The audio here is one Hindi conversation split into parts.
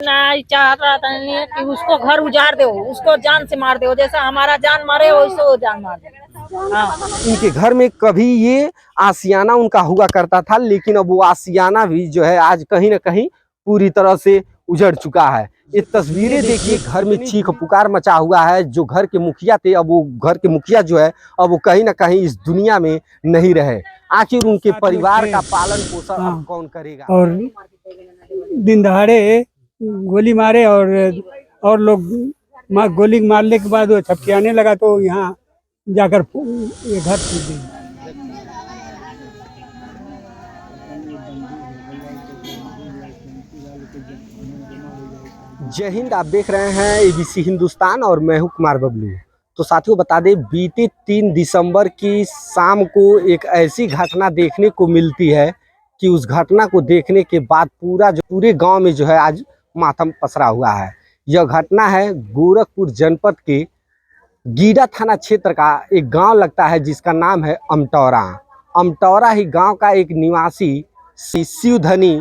नहीं चाह रहा था नहीं कि उसको घर उजाड़ दो, उसको जान से मार दो, जैसा हमारा जान मारे वैसे वो जान मार दो। हाँ। इनके घर में कभी ये आशियाना उनका हुआ करता था, लेकिन अब वो आशियाना भी जो है आज कहीं ना कहीं पूरी तरह से उजड़ चुका है। ये तस्वीरें देखिए, घर में चीख पुकार मचा हुआ है। जो घर के मुखिया थे, अब वो घर के मुखिया जो है अब वो कहीं ना कहीं इस दुनिया में नहीं रहे। आखिर उनके परिवार का पालन पोषण अब कौन करेगा। और दिन दहाड़े गोली मारे और लोग गोली मारने के बाद वो छपकियाने लगा तो यहाँ जाकर ये घर टूट गई। जय हिंद, आप देख रहे हैं एबीसी हिंदुस्तान और मैं हूं कुमार बबलू। तो साथियों बता दें, बीते 3 दिसंबर की शाम को एक ऐसी घटना देखने को मिलती है कि उस घटना को देखने के बाद पूरे गांव में जो है आज मातम पसरा हुआ है। यह घटना है गोरखपुर जनपद के गीडा थाना क्षेत्र का एक गांव लगता है जिसका नाम है अमटौरा। अमटौरा ही गांव का एक निवासी शिवधनी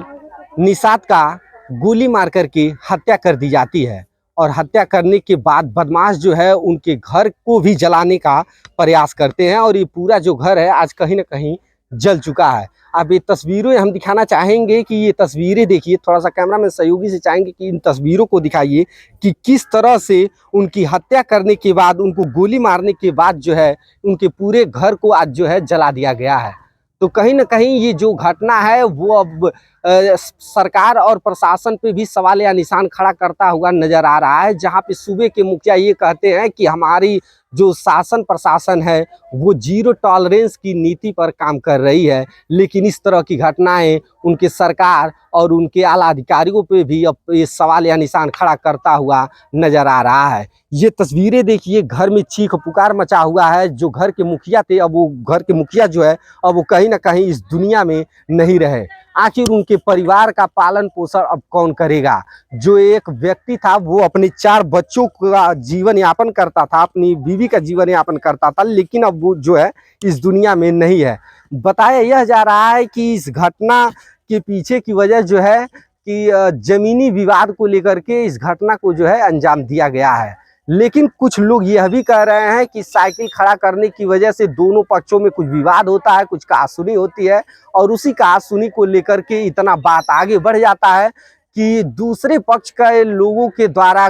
निषाद का गोली मार करके हत्या कर दी जाती है और हत्या करने के बाद बदमाश जो है उनके घर को भी जलाने का प्रयास करते हैं और ये पूरा जो घर है आज कहीं ना कहीं जल चुका है। अब ये तस्वीरें हम दिखाना चाहेंगे कि ये तस्वीरें देखिए, थोड़ा सा कैमरा में सहयोगी से चाहेंगे कि इन तस्वीरों को दिखाइए कि किस तरह से उनकी हत्या करने के बाद, उनको गोली मारने के बाद जो है उनके पूरे घर को आज जो है जला दिया गया है। तो कहीं ना कहीं ये जो घटना है वो अब सरकार और प्रशासन पे भी सवाल या निशान खड़ा करता हुआ नजर आ रहा है, जहां पे सूबे के मुखिया ये कहते हैं कि हमारी जो शासन प्रशासन है वो जीरो टॉलरेंस की नीति पर काम कर रही है, लेकिन इस तरह की घटनाएं उनके सरकार और उनके आला अधिकारियों पे भी अब ये सवाल या निशान खड़ा करता हुआ नजर आ रहा है। ये तस्वीरें देखिए, घर में चीख पुकार मचा हुआ है। जो घर के मुखिया थे, अब वो घर के मुखिया जो है अब वो कहीं ना कहीं इस दुनिया में नहीं रहे। आखिर उनके परिवार का पालन पोषण अब कौन करेगा। जो एक व्यक्ति था वो अपने 4 बच्चों का जीवन यापन करता था, अपनी बीवी का जीवन यापन करता था, लेकिन अब वो जो है इस दुनिया में नहीं है। बताया यह जा रहा है कि इस घटना के पीछे की वजह जो है कि जमीनी विवाद को लेकर के इस घटना को जो है अंजाम दिया गया है। लेकिन कुछ लोग यह भी कह रहे हैं कि साइकिल खड़ा करने की वजह से दोनों पक्षों में कुछ विवाद होता है, कुछ कहासुनी होती है और उसी कहासुनी को लेकर के इतना बात आगे बढ़ जाता है कि दूसरे पक्ष के लोगों के द्वारा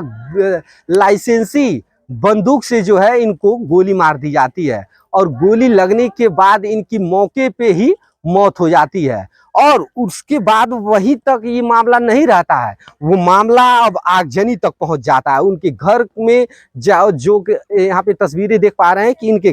लाइसेंसी बंदूक से जो है इनको गोली मार दी जाती है और गोली लगने के बाद इनकी मौके पे ही मौत हो जाती है। और उसके बाद वहीं तक ये मामला नहीं रहता है, वो मामला अब आगजनी तक पहुंच जाता है। उनके घर में जो यहाँ पे तस्वीरें देख पा रहे हैं कि इनके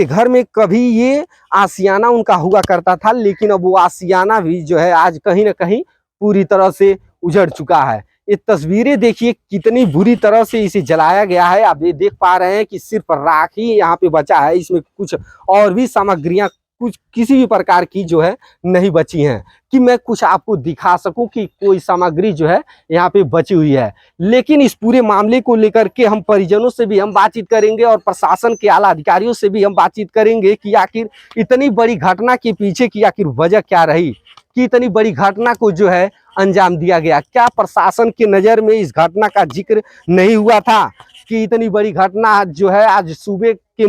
घर में कभी ये आशियाना उनका हुआ करता था, लेकिन अब वो आशियाना भी जो है आज कहीं ना कहीं पूरी तरह से उजड़ चुका है। ये तस्वीरें देखिए कितनी बुरी तरह से इसे जलाया गया है। आप ये देख पा रहे हैं कि सिर्फ राख ही यहाँ पे बचा है, इसमें कुछ और भी सामग्रियां कुछ किसी भी प्रकार की जो है नहीं बची हैं कि मैं कुछ आपको दिखा सकूं कि कोई सामग्री जो है यहाँ पे बची हुई है। लेकिन इस पूरे मामले को लेकर के हम परिजनों से भी हम बातचीत करेंगे और प्रशासन के आला अधिकारियों से भी हम बातचीत करेंगे कि आखिर इतनी बड़ी घटना के पीछे की आखिर वजह क्या रही कि इतनी बड़ी घटना को जो है अंजाम दिया गया। क्या प्रशासन की नज़र में इस घटना का जिक्र नहीं हुआ था कि इतनी बड़ी घटना जो है आज सूबे के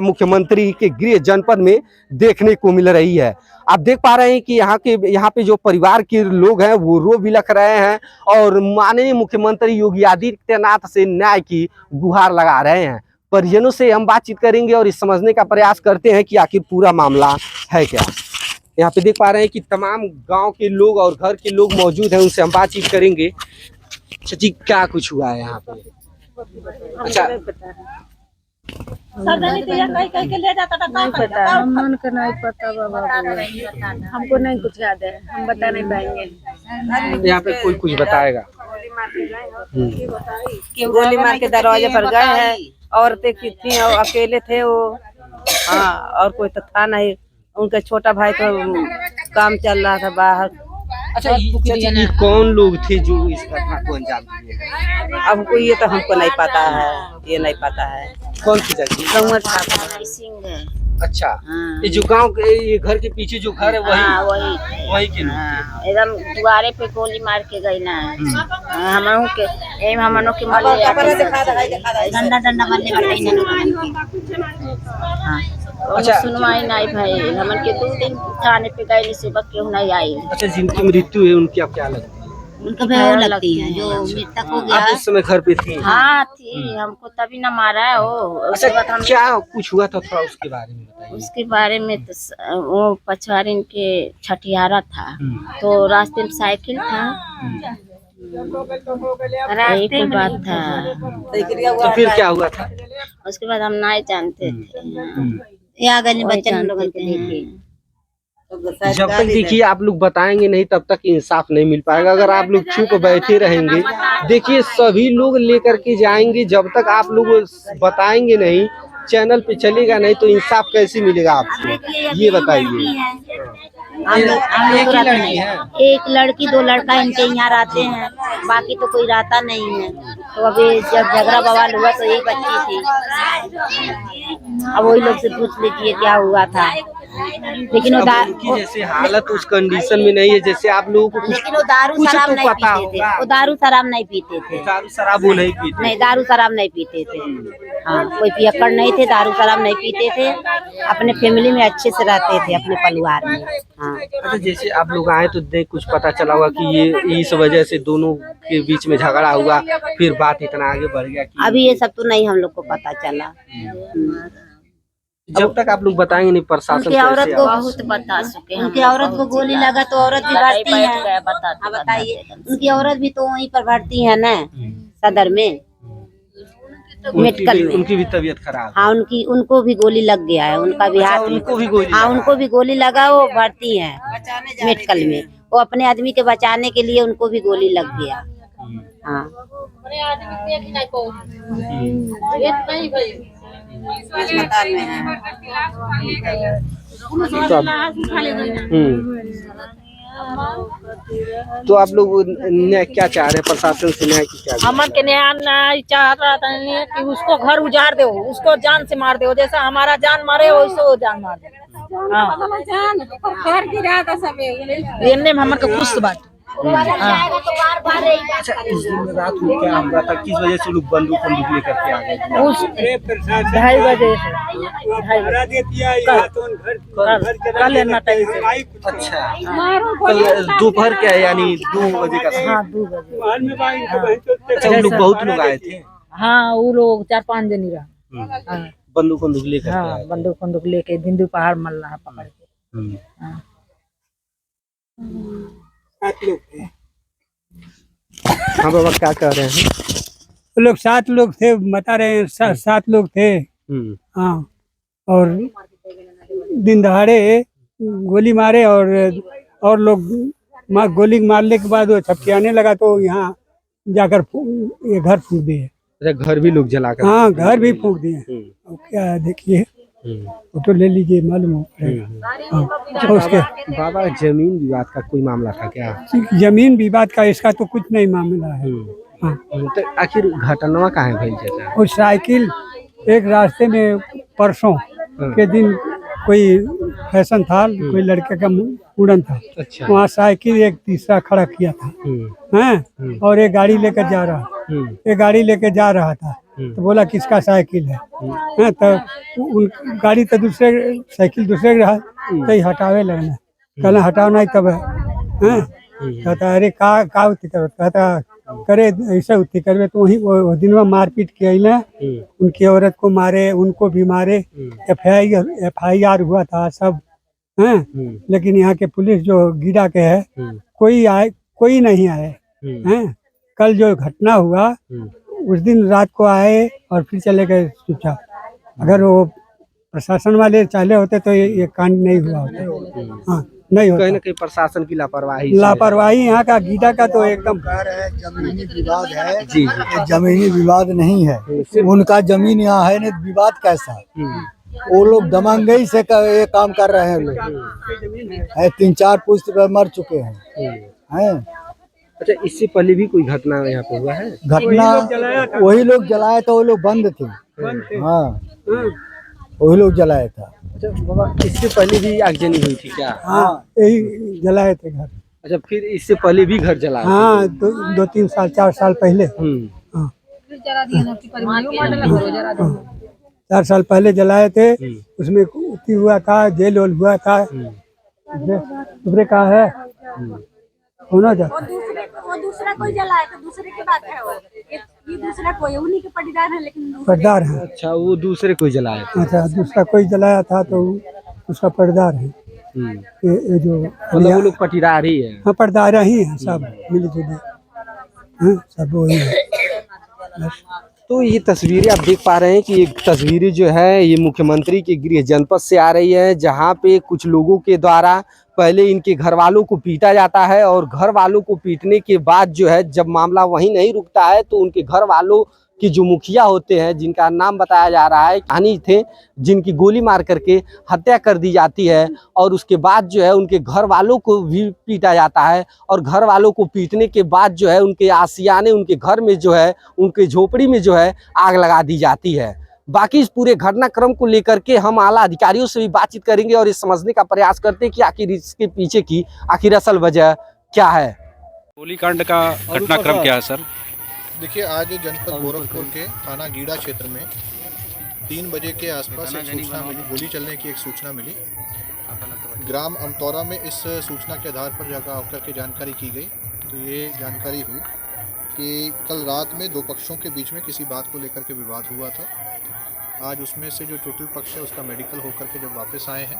मुख्यमंत्री के गृह जनपद में देखने को मिल रही है। आप देख पा रहे हैं कि यहाँ पे जो परिवार के लोग हैं वो रो बिलख रहे हैं और माननीय मुख्यमंत्री योगी आदित्यनाथ से न्याय की गुहार लगा रहे हैं। परिजनों से हम बातचीत करेंगे और इस समझने का प्रयास करते हैं कि आखिर पूरा मामला है क्या। यहाँ पे देख पा रहे हैं कि तमाम गांव के लोग और घर के लोग मौजूद हैं, उनसे हम बातचीत करेंगे। चाची क्या कुछ हुआ है यहाँ पे? अच्छा, नहीं पता बाबा, हमको नहीं कुछ याद है, हम बता नहीं पाएंगे। यहाँ पे कोई कुछ बताएगा? गोली मार के दरवाजे पर गए हैं, औरतें कितनी और अकेले थे वो। हाँ, और कोई तो था नहीं, उनका छोटा भाई तो काम चल रहा था बाहर। अच्छा, ये कौन लोग थे जो इस घटना को अंजाम दिए? अब कोई ये तो हमको नहीं पता है, ये नहीं पता है। कौन सी जगह? गंवर साहब सिंह अच्छा, हाँ। ये जो गांव के ये घर के पीछे जो घर है हाँ, वही वही वही के लोग हाँ, एकदम द्वारे पे गोली मार के गई ना। हमनों के के मले डंडा डंडा मरने बताई ना। हाँ, अच्छा। सुनवाई नहीं भाई, हमन के 2 दिन थाने पे गए, सुबह क्यों नहीं आई। अच्छा, जिनकी मृत्यु है उनकी आप क्या लगती है? उनका भय लगती है, जो मृतक हो गया। आप उस समय घर पे थी? हाँ थी, हमको तभी ना मारा है वो। उसके बाद अच्छा, क्या कुछ हुआ था, थोड़ा उसके बारे में बताइए। उसके बारे में तो वो पछवारिन के छठियारा था, तो रास्ते में साइकिल था, रास्ते में बात था। तो फिर क्या हुआ था? उसके बाद हम नहीं जानते थे, या गली बच्चन लोग देखे। जब तक देखिए आप लोग बताएंगे नहीं तब तक इंसाफ नहीं मिल पाएगा। अगर आप लोग चुप बैठे रहेंगे, देखिए सभी लोग लेकर के जाएंगे, जब तक आप लोग बताएंगे नहीं, चैनल पे चलेगा नहीं, तो इंसाफ कैसे मिलेगा आपको, ये बताइए। एक लड़की 2 लड़का इनके यहाँ रहते हैं, बाकी तो कोई रहता नहीं है। तो अभी जब झगड़ा बवाल हुआ तो एक बच्ची थी, अब वही लोग से पूछ लीजिए क्या हुआ था। लेकिन उनकी जैसे हालत उस कंडीशन में नहीं है जैसे आप लोगों को लेकिन वो दारू शराब नहीं पीते थे, वो दारू शराब नहीं पीते थे, दारू शराब वो नहीं पीते, नहीं दारू शराब नहीं पीते थे। हाँ, कोई पियक्कड़ नहीं थे, दारू शराब नहीं पीते थे, अपने फैमिली में अच्छे से रहते थे, अपने परिवार में। हाँ। अच्छा, जैसे आप लोग आए तो देख कुछ पता चला होगा कि ये इस वजह से दोनों के बीच में झगड़ा हुआ, फिर बात इतना आगे बढ़ गया कि अभी ये सब तो नहीं हम लोग को पता चला। जब तक आप लोग बताएंगे नहीं प्रशासन उनकी औरत को बहुत बता चुके हैं, उनकी औरत को गोली लगा तो औरत भी भर्ती है। बताइए, उनकी औरत भी तो वहीं पर भर्ती है ना, सदर में, मेडिकल में। उनकी भी तबीयत खराब। हाँ, उनको भी गोली लग गया है, उनका भी हाथ, उनको भी गोली। हाँ, उनको भी गोली लगा, वो भर्ती है मेडिकल में। वो अपने आदमी के बचाने के लिए उनको भी गोली लग गया। हाँ, तो आप लोग न्याय क्या चाह रहे हैं, प्रशासन से न्याय की क्या? हमन के न्याय चाह रहा था कि उसको घर उजाड़ दो, उसको जान से मार दो, जैसा हमारा जान मारे वैसे वो जान मार दो। हाँ, में हमन का खुश बात। अच्छा, इस दिन रात में क्या हुआ था, किस वजह से लोग बंदूक लेकर के आ गए? उस 2:30 बजे कल लेना टाइम से। अच्छा, कल दोपहर क्या यानी 2 बजे का समय? हाँ, 2 बजे। अच्छा, वो लोग बहुत लोग आए थे? हाँ, वो लोग 4-5 जनी रहा। बंदूक लेकर? हाँ, बंदूक लेके बिंदु पहाड़ मल रहा पकड़ के। हाँ। 7 लोग थे। हाँ बाबा, क्या कह रहे हैं? वो लोग 7 लोग थे, बता रहे हैं 7 लोग थे। हाँ, और दिन दहाड़े गोली मारे, और लोग गोली मारने के बाद वो छपकियाने लगा तो यहाँ जाकर ये घर फूंक दिए। घर भी लोग जलाकर? हाँ, घर भी फूंक दिए। क्या है देखिए, फोटो ले लीजिए, मालूम हो। उसके बाबा, जमीन विवाद का कोई मामला था क्या? जमीन विवाद का इसका तो कुछ नहीं मामला है। हाँ, तो आखिर घटना कहाँ है भाई जैसा? वो साइकिल एक रास्ते में परसों के दिन कोई फैशन था, कोई लड़के का मुंडन था। अच्छा। वहाँ साइकिल एक तीसरा खड़ा किया था, हैं, और एक गाड़ी लेकर जा रहा था। तो बोला किसका साइकिल है? तो उन गाड़ी तो दूसरे, साइकिल दूसरे रहा, तो हटावे लगना, कहना हटाओ नहीं तब है। कहता अरे का कहता करे ऐसा उठी करवे, तो वही वो दिन में मारपीट किया, उनकी औरत को मारे, उनको भी मारे। FIR हुआ था सब, हैं। लेकिन यहाँ के पुलिस जो गिरा के है, कोई नहीं आए हैं। कल जो घटना हुआ उस दिन रात को आए और फिर चले गए चुपचाप। अगर वो प्रशासन वाले चाहे होते तो ये कांड नहीं हुआ होता। हाँ, नहीं होता। कहीं ना कहीं प्रशासन की लापरवाही यहाँ का गीता का तो एकदम जमीनी विवाद है। जी, जमीनी विवाद नहीं है, उनका जमीन यहाँ है नहीं, विवाद कैसा? वो लोग दमंगई से ये काम कर रहे हैं। लोग 3-4 पुश्त पर मर चुके हैं। अच्छा, इससे पहले भी कोई घटना यहाँ पे हुआ है? वही लोग जलाया था, वो लोग बंद थे। हाँ, वही लोग जलाया था। अच्छा बाबा, इससे पहले भी आगजनी हुई थी क्या? हाँ, यही जलाए थे घर। अच्छा, फिर इससे पहले भी घर जलाए थे? हाँ, 2-3 साल 4 साल पहले। हाँ, 4 साल पहले जलाए थे। उसमें कुछ हुआ था, जेल वेल हुआ था। दूसरे का है होना जा वो दूसरा कोई जलाया तो दूसरे की बात है। वो ये दूसरा कोई उन्हीं के पटीदार है, लेकिन पर्दार है। अच्छा, वो दूसरे कोई जलाया था। अच्छा, दूसरा कोई जलाया था तो उसका पर्दार है। ये जो मतलब वो लोग पटीदार ही है। हाँ, पर्दार ही है, सब मिलजुले। हाँ, सब वही है। तो ये तस्वीरें आप देख पा रहे हैं कि ये तस्वीरें जो है ये मुख्यमंत्री के गृह जनपद से आ रही है, जहां पे कुछ लोगों के द्वारा पहले इनके घर वालों को पीटा जाता है और घर वालों को पीटने के बाद जो है जब मामला वहीं नहीं रुकता है तो उनके घर वालों की जो मुखिया होते हैं, जिनका नाम बताया जा रहा है हानि थे, जिनकी गोली मार करके हत्या कर दी जाती है और उसके बाद जो है उनके घर वालों को भी पीटा जाता है और घर वालों को पीटने के बाद जो है उनके आशियाने, उनके घर में जो है, उनके झोपड़ी में जो है आग लगा दी जाती है। बाकी इस पूरे घटनाक्रम को लेकर के हम आला अधिकारियों से भी बातचीत करेंगे और ये समझने का प्रयास करते हैं कि आखिर इसके पीछे की आखिर असल वजह क्या है। गोलीकांड का घटनाक्रम क्या है सर? देखिए, आज जनपद गोरखपुर के थाना गीड़ा क्षेत्र में 3 बजे के आसपास एक सूचना मिली, गोली चलने की एक सूचना मिली। ग्राम अमतौरा में इस सूचना के आधार पर जाकर आकर के जानकारी की गई तो ये जानकारी हुई कि कल रात में 2 पक्षों के बीच में किसी बात को लेकर के विवाद हुआ था। आज उसमें से जो टोटल पक्ष है उसका मेडिकल होकर के जब वापस आए हैं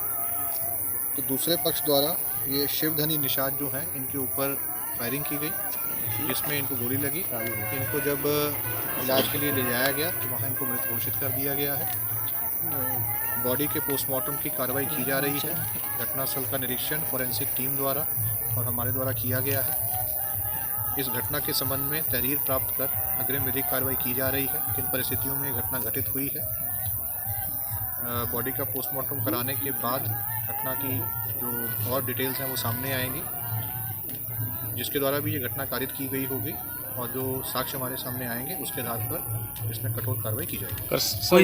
तो दूसरे पक्ष द्वारा ये शिवधनी निषाद जो हैं इनके ऊपर फायरिंग की गई, जिसमें इनको गोली लगी। इनको जब इलाज के लिए ले जाया गया तो वहाँ इनको मृत घोषित कर दिया गया है। बॉडी के पोस्टमार्टम की कार्रवाई की जा रही है। घटनास्थल का निरीक्षण फॉरेंसिक टीम द्वारा और हमारे द्वारा किया गया है। इस घटना के संबंध में तहरीर प्राप्त कर अग्रिम विधिक कार्रवाई की जा रही है। किन परिस्थितियों में घटना घटित हुई है, बॉडी का पोस्टमार्टम कराने के बाद घटना की जो और डिटेल्स हैं वो सामने आएंगी, जिसके द्वारा भी ये घटना कारित की गई होगी और जो साक्ष्य हमारे सामने आएंगे उसके आधार पर इसमें कठोर कार्रवाई की जाएगी।